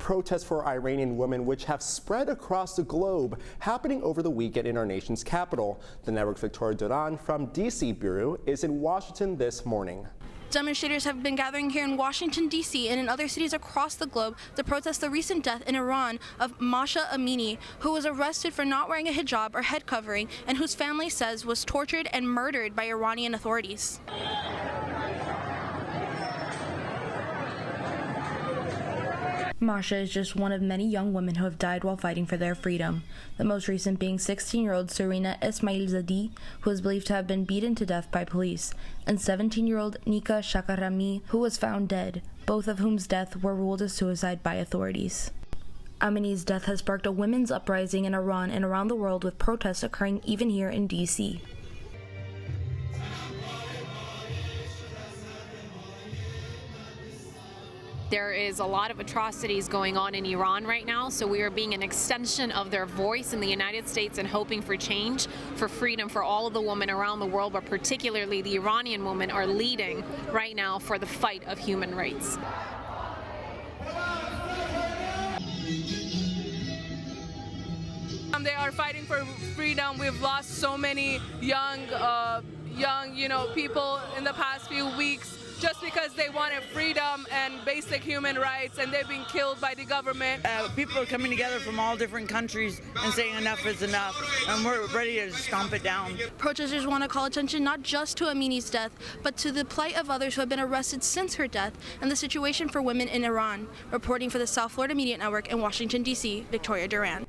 Protests for Iranian women, which have spread across the globe, happening over the weekend in our nation's capital. The network's Victoria Duran from D.C. Bureau is in Washington this morning. Demonstrators have been gathering here in Washington, D.C. and in other cities across the globe to protest the recent death in Iran of Masha Amini, who was arrested for not wearing a hijab or head covering and whose family says was tortured and murdered by Iranian authorities. Masha is just one of many young women who have died while fighting for their freedom, the most recent being 16-year-old Serena Esmailzadeh, who is believed to have been beaten to death by police, and 17-year-old Nika Shakarami, who was found dead, both of whom's death were ruled as suicide by authorities. Amini's death has sparked a women's uprising in Iran and around the world, with protests occurring even here in D.C. There is a lot of atrocities going on in Iran right now, so we are being an extension of their voice in the United States and hoping for change, for freedom for all of the women around the world, but particularly the Iranian women are leading right now for the fight of human rights. They are fighting for freedom. We've lost so many young people in the past few weeks, just because they wanted freedom and basic human rights, and they've been killed by the government. People are coming together from all different countries and saying enough is enough, and we're ready to stomp it down. Protesters want to call attention not just to Amini's death, but to the plight of others who have been arrested since her death and the situation for women in Iran. Reporting for the South Florida Media Network in Washington, D.C., Victoria Duran.